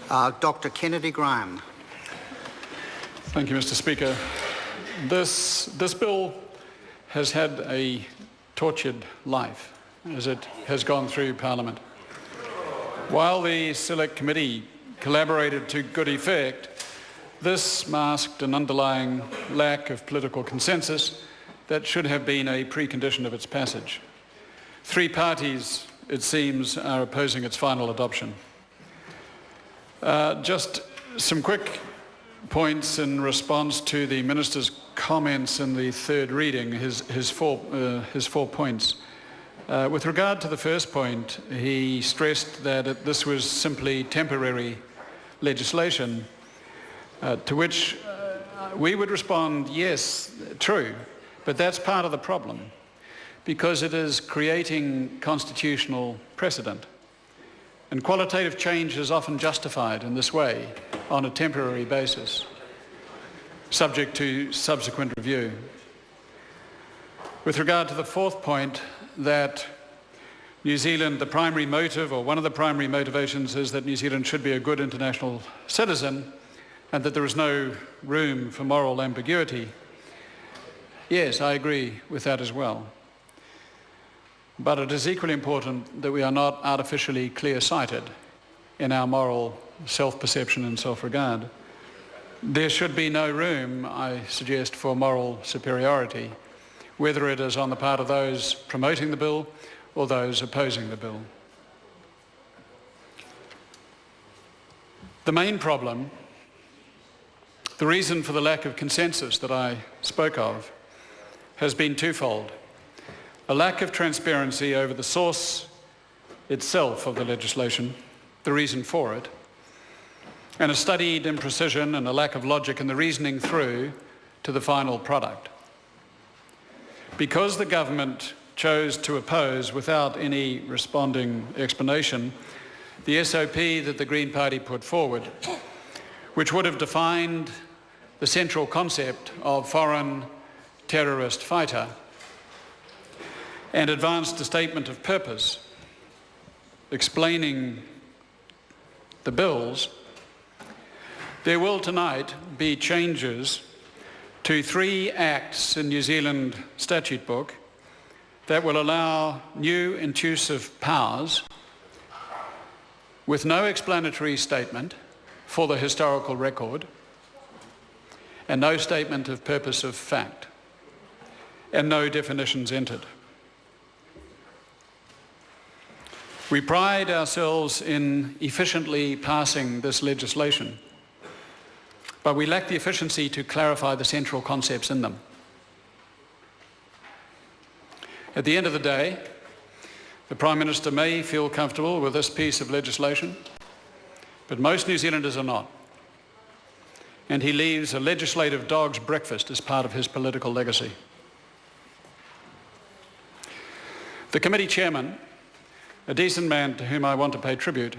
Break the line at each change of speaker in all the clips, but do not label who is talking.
Dr. Kennedy Graham.
Thank you, Mr. Speaker. This bill has had a tortured life as it has gone through Parliament. While the Select Committee collaborated to good effect, this masked an underlying lack of political consensus that should have been a precondition of its passage. 3 parties, it seems, are opposing its final adoption. Just some quick points in response to the Minister's comments in the third reading, his four points. With regard to the first point, he stressed that this was simply temporary legislation, to which we would respond, yes, true, but that's part of the problem, because it is creating constitutional precedent. And qualitative change is often justified in this way on a temporary basis, subject to subsequent review. With regard to the fourth point, that New Zealand, the primary motive, or one of the primary motivations, is that New Zealand should be a good international citizen and that there is no room for moral ambiguity. Yes, I agree with that as well. But it is equally important that we are not artificially clear-sighted in our moral self-perception and self-regard. There should be no room, I suggest, for moral superiority, whether it is on the part of those promoting the bill or those opposing the bill. The main problem, the reason for the lack of consensus that I spoke of, has been twofold. A lack of transparency over the source itself of the legislation, the reason for it, and a studied imprecision and a lack of logic in the reasoning through to the final product. Because the government chose to oppose without any responding explanation the SOP that the Green Party put forward, which would have defined the central concept of foreign terrorist fighter, and advanced a statement of purpose explaining the bills, there will tonight be changes to 3 acts in New Zealand statute book that will allow new intrusive powers with no explanatory statement for the historical record and no statement of purpose of fact and no definitions entered. We pride ourselves in efficiently passing this legislation, but we lack the efficiency to clarify the central concepts in them. At the end of the day, the Prime Minister may feel comfortable with this piece of legislation, but most New Zealanders are not. And he leaves a legislative dog's breakfast as part of his political legacy. The committee chairman, a decent man to whom I want to pay tribute,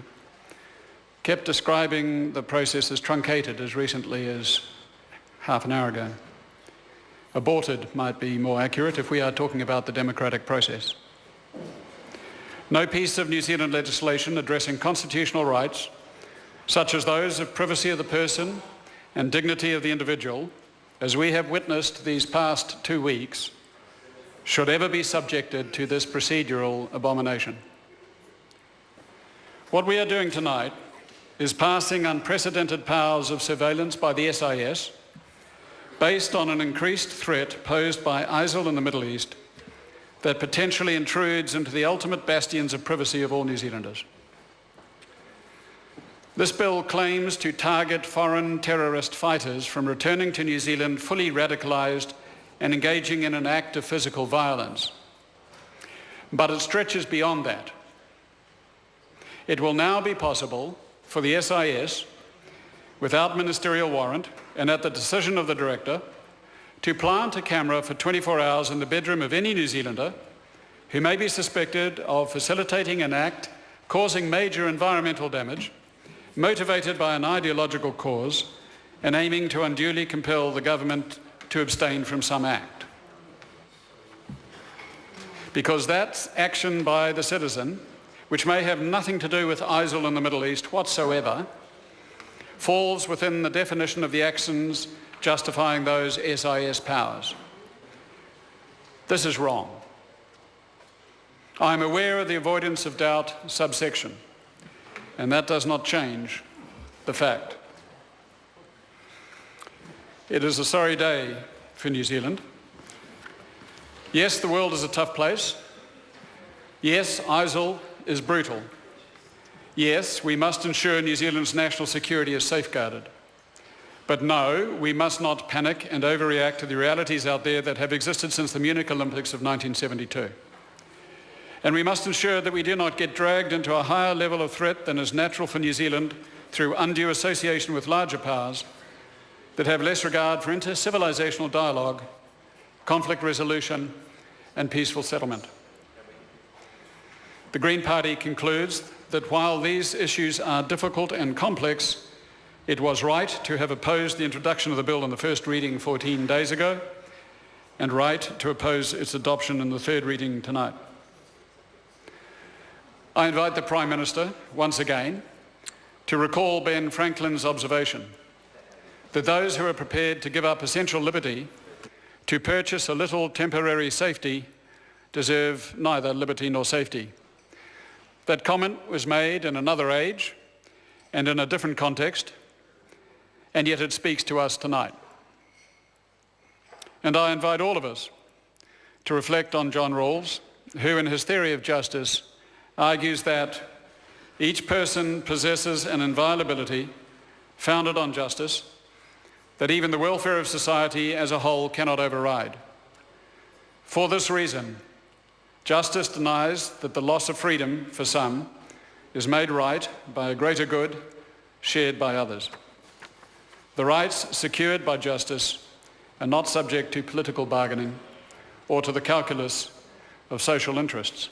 kept describing the process as truncated as recently as half an hour ago. Aborted might be more accurate if we are talking about the democratic process. No piece of New Zealand legislation addressing constitutional rights, such as those of privacy of the person and dignity of the individual, as we have witnessed these past 2 weeks, should ever be subjected to this procedural abomination. What we are doing tonight is passing unprecedented powers of surveillance by the SIS based on an increased threat posed by ISIL in the Middle East that potentially intrudes into the ultimate bastions of privacy of all New Zealanders. This bill claims to target foreign terrorist fighters from returning to New Zealand fully radicalised and engaging in an act of physical violence. But it stretches beyond that. It will now be possible for the SIS, without ministerial warrant and at the decision of the director, to plant a camera for 24 hours in the bedroom of any New Zealander who may be suspected of facilitating an act causing major environmental damage, motivated by an ideological cause and aiming to unduly compel the government to abstain from some act. Because that's action by the citizen, which may have nothing to do with ISIL in the Middle East whatsoever, falls within the definition of the actions justifying those SIS powers. This is wrong. I am aware of the avoidance of doubt subsection, and that does not change the fact. It is a sorry day for New Zealand. Yes, the world is a tough place. Yes, ISIL is brutal. Yes, we must ensure New Zealand's national security is safeguarded. But no, we must not panic and overreact to the realities out there that have existed since the Munich Olympics of 1972. And we must ensure that we do not get dragged into a higher level of threat than is natural for New Zealand through undue association with larger powers that have less regard for inter-civilizational dialogue, conflict resolution, and peaceful settlement. The Green Party concludes that while these issues are difficult and complex, it was right to have opposed the introduction of the bill in the first reading 14 days ago, and right to oppose its adoption in the third reading tonight. I invite the Prime Minister, once again, to recall Ben Franklin's observation that those who are prepared to give up essential liberty to purchase a little temporary safety deserve neither liberty nor safety. That comment was made in another age and in a different context, and yet it speaks to us tonight. And I invite all of us to reflect on John Rawls, who in his theory of justice argues that each person possesses an inviolability founded on justice that even the welfare of society as a whole cannot override. For this reason, justice denies that the loss of freedom for some is made right by a greater good shared by others. The rights secured by justice are not subject to political bargaining or to the calculus of social interests.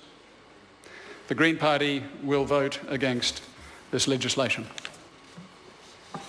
The Green Party will vote against this legislation.